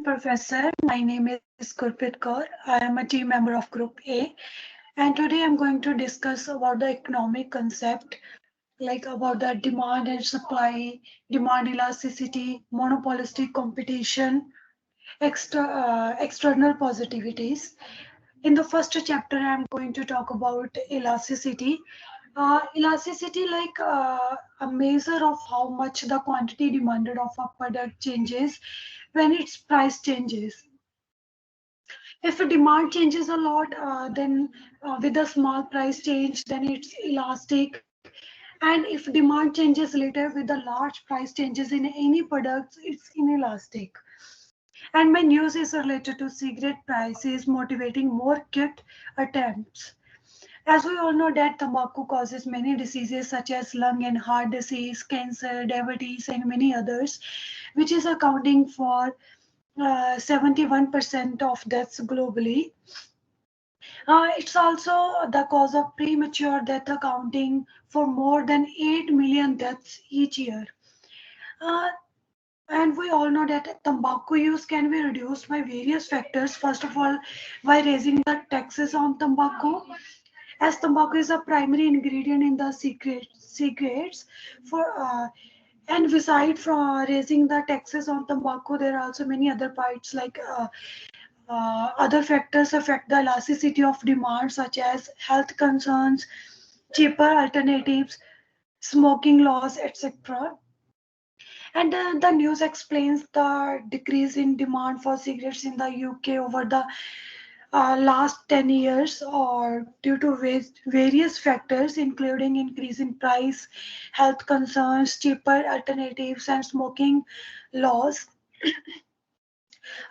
Professor. My name is Gurpreet Kaur. I am a team member of Group A, and today I'm going to discuss about the economic concept, like about the demand and supply, demand elasticity, monopolistic competition, external positivities. In the first chapter, I'm going to talk about elasticity. Elasticity, a measure of how much the quantity demanded of a product changes when its price changes. If the demand changes a lot, then with a small price change, then it's elastic. And if demand changes later with the large price changes in any products, it's inelastic. And my news is related to cigarette prices motivating more kit attempts. As we all know that tobacco causes many diseases such as lung and heart disease, cancer, diabetes, and many others, which is accounting for 71% of deaths globally. It's also the cause of premature death, accounting for more than 8 million deaths each year. Uh, and we all know that tobacco use can be reduced by various factors. First of all, by raising the taxes on tobacco, as tobacco is a primary ingredient in the cigarettes. And beside from raising the taxes on tobacco, there are also many other parts other factors affect the elasticity of demand, such as health concerns, cheaper alternatives, smoking laws, etc. And the news explains the decrease in demand for cigarettes in the UK over the last 10 years, or due to various factors, including increase in price, health concerns, cheaper alternatives, and smoking laws.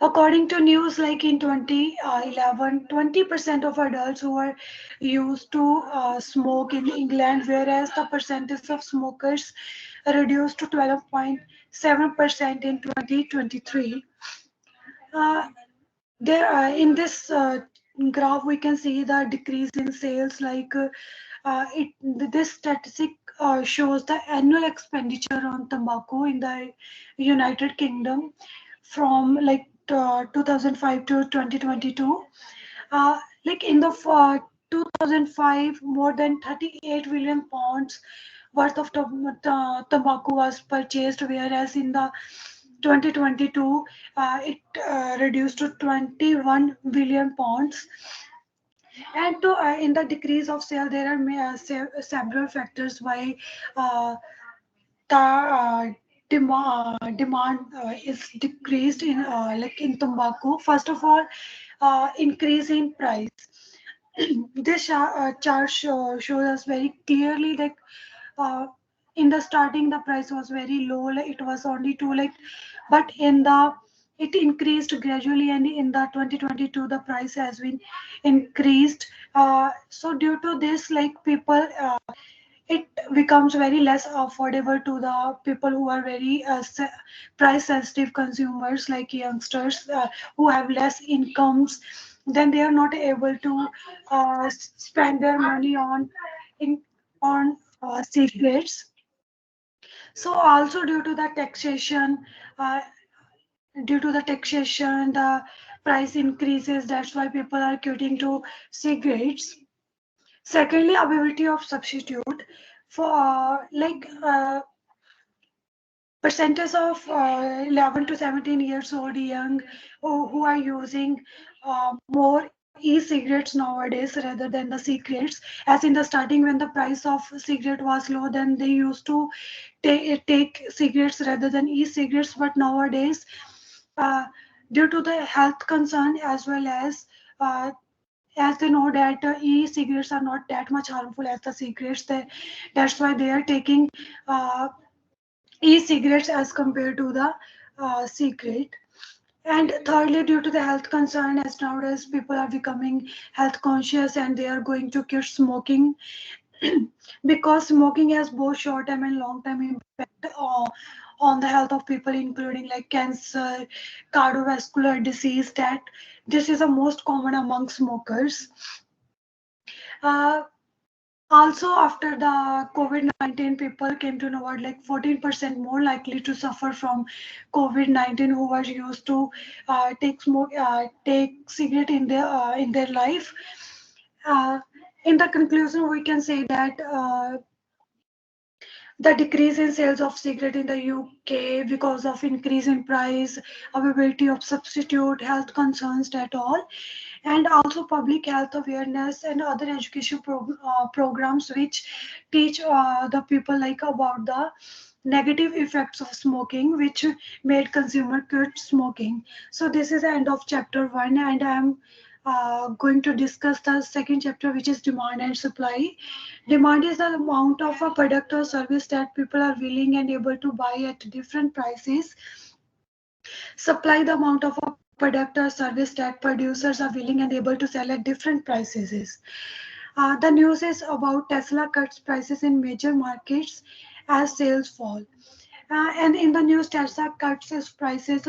According to news, like in 2011, 20% of adults who were used to smoke in England, whereas the percentage of smokers reduced to 12.7% in 2023. Uh, in this graph, we can see the decrease in sales. This statistic shows the annual expenditure on tobacco in the United Kingdom from 2005 to 2022. Like in the 2005, more than 38 billion pounds worth of tobacco was purchased, whereas in the 2022 it reduced to 21 billion pounds. And in the decrease of sale, there are several factors why the demand is decreased in in tobacco. First of all, increase in price. This chart shows us very clearly that uh, in the starting the price was very low, like it was only two, but in the it increased gradually, and in the 2022 the price has been increased. So due to this, people it becomes very less affordable to the people who are very price sensitive consumers, like youngsters who have less incomes. Then they are not able to spend their money in on cigarettes. So also uh, due to the taxation, the price increases. That's why people are quitting to cigarettes. Secondly, availability of substitute for percentage of 11 to 17 years old young who are using more e-cigarettes nowadays rather than the cigarettes. As in the starting, when the price of cigarette was low, then they used to take cigarettes rather than e-cigarettes. But nowadays, uh, due to the health concern, as they know that e-cigarettes are not that much harmful as the cigarettes, that's why they are taking uh, e-cigarettes as compared to the cigarette. And thirdly, due to the health concern, as nowadays people are becoming health conscious and they are going to quit smoking, because smoking has both short-term and long-term impact on the health of people, including like cancer, cardiovascular disease. That this is the most common among smokers. Uh, Also, after the COVID-19, people came to know what like 14% more likely to suffer from COVID-19 who were used to take cigarette in their life. Uh, in the conclusion, we can say that the decrease in sales of cigarette in the UK because of increase in price, availability of substitute, health concerns at all, and also public health awareness and other education programs which teach the people like about the negative effects of smoking which made consumer quit smoking. So this is the end of chapter 1, and I'm going to discuss the second chapter, which is demand and supply. Demand is the amount of a product or service that people are willing and able to buy at different prices. Supply the amount of a product or service that producers are willing and able to sell at different prices. The news is about Tesla cuts prices in major markets as sales fall. And in the news, Tesla cuts its prices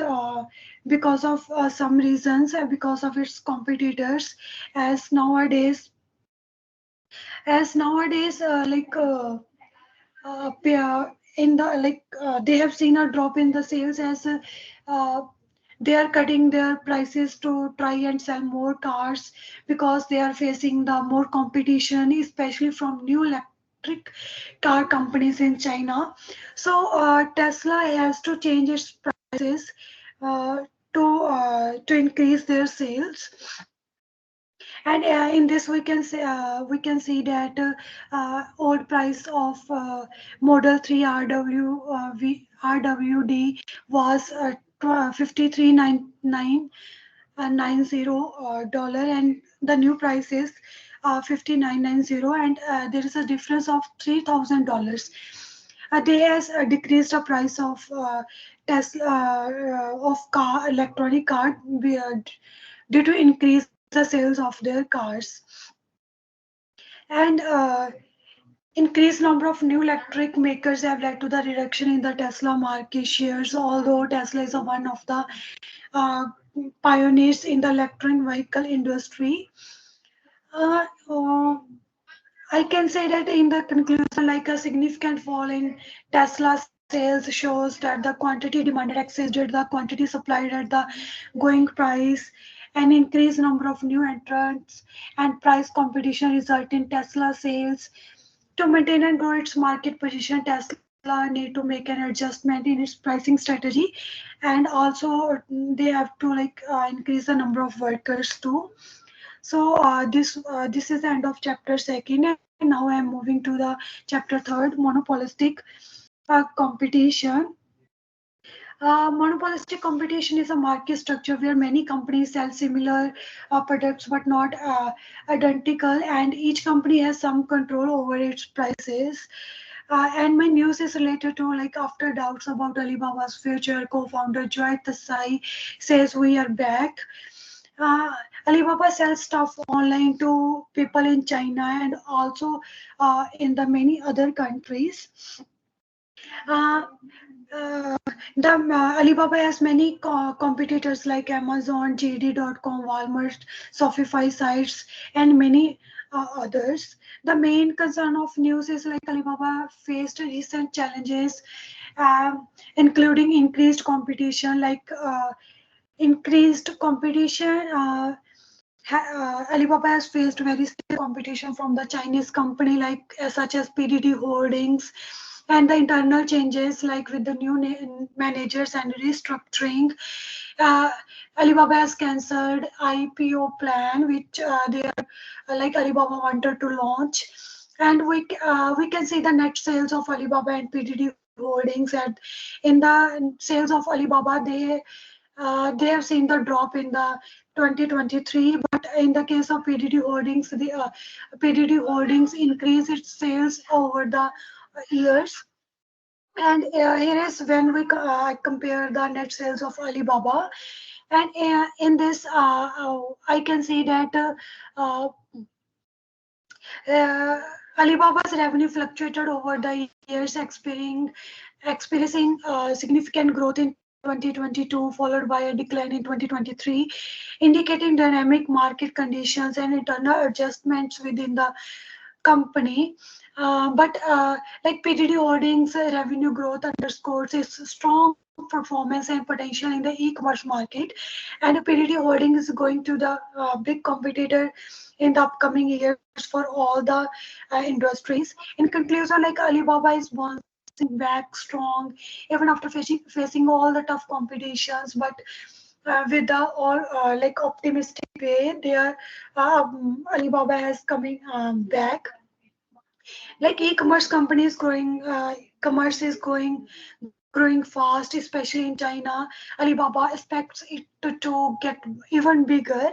because of some reasons, because of its competitors, as nowadays, in the they have seen a drop in the sales as uh, they are cutting their prices to try and sell more cars because they are facing the more competition, especially from new electric car companies in China. So Tesla has to change its prices uh, to increase their sales. And in this we can see that old price of Model 3 RWD was 53.9990 dollar, and the new price is 5990, and there is a difference of $3,000. They has decreased the price of Tesla of car electronic car due to increase the sales of their cars. And increased number of new electric makers have led to the reduction in the Tesla market shares, although Tesla is one of the uh, pioneers in the electric vehicle industry. Uh, uh, I can say that in the conclusion, like a significant fall in Tesla sales shows that the quantity demanded exceeded the quantity supplied at the going price. An increased number of new entrants and price competition result in Tesla sales. To maintain and grow its market position, Tesla need to make an adjustment in its pricing strategy, and also they have to increase the number of workers too. So this is the end of chapter second, and now I am moving to the chapter third, monopolistic competition. Monopolistic competition is a market structure where many companies sell similar products but not identical, and each company has some control over its prices. And my news is related to like after doubts about Alibaba's future, co-founder Joy Tsai says we are back. uh, Alibaba sells stuff online to people in China and also in the many other countries. Uh, uh, the Alibaba has many competitors like Amazon, JD.com, Walmart, Shopify sites, and many others. The main concern of news is like Alibaba faced recent challenges, including increased competition, increased competition. Alibaba has faced very stiff competition from the Chinese company such as PDD Holdings, and the internal changes like with the new managers and restructuring. Uh, Alibaba has cancelled IPO plan, which they are Alibaba wanted to launch, and we can see the net sales of Alibaba and PDD Holdings. And in the sales of Alibaba, they have seen the drop in the 2023, but in the case of PDD Holdings, the PDD Holdings increased its sales over the years. And here is when we compare the net sales of Alibaba. And in this, I can see that uh, Alibaba's revenue fluctuated over the years, experiencing significant growth in 2022, followed by a decline in 2023, indicating dynamic market conditions and internal adjustments within the company. But like PDD Holdings revenue growth underscores its strong performance and potential in the e-commerce market, and PDD Holdings is going to the big competitor in the upcoming years for all the industries. In conclusion, like Alibaba is bouncing back strong even after facing all the tough competitions, but with the all like optimistic way, their Alibaba has coming back. Like e-commerce companies growing, commerce is growing fast, especially in China. Alibaba expects it to get even bigger.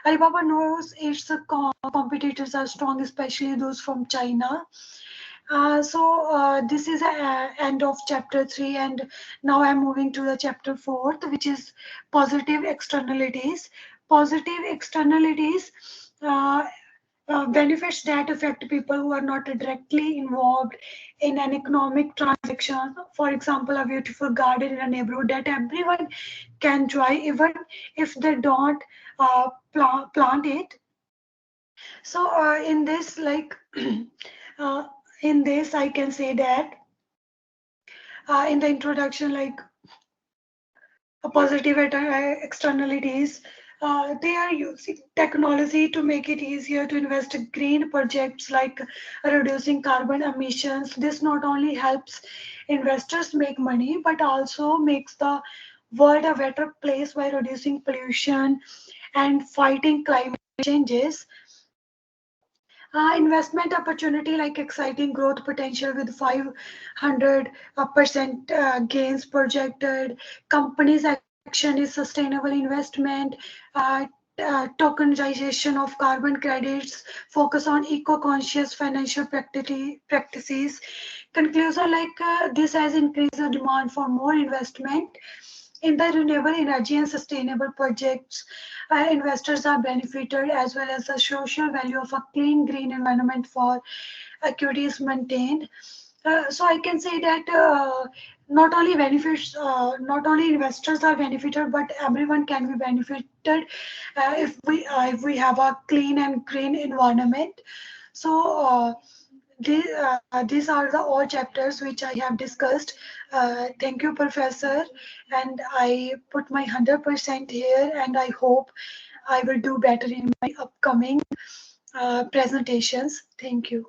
Alibaba knows its competitors are strong, especially those from China. So this is the end of chapter 3, and now I'm moving to the chapter 4, which is positive externalities. Positive externalities, uh, benefits that affect people who are not directly involved in an economic transaction. For example, a beautiful garden in a neighborhood that everyone can enjoy, even if they don't plant it. So in this, like uh, in this, I can say that in the introduction, like positive externalities. They are using technology to make it easier to invest in green projects like reducing carbon emissions. This not only helps investors make money, but also makes the world a better place by reducing pollution and fighting climate changes. Investment opportunity, like exciting growth potential with 500% gains projected. Companies action is sustainable investment. uh, Tokenization of carbon credits, focus on eco-conscious financial practices. Conclusion, like this has increased the demand for more investment in the renewable energy and sustainable projects. Investors are benefited, as well as the social value of a clean green environment for equity is maintained. So I can say that not only investors are benefited, but everyone can be benefited if we have a clean and green environment. So these are the all chapters which I have discussed. Thank you, Professor, and I put my 100% here, and I hope I will do better in my upcoming presentations. Thank you.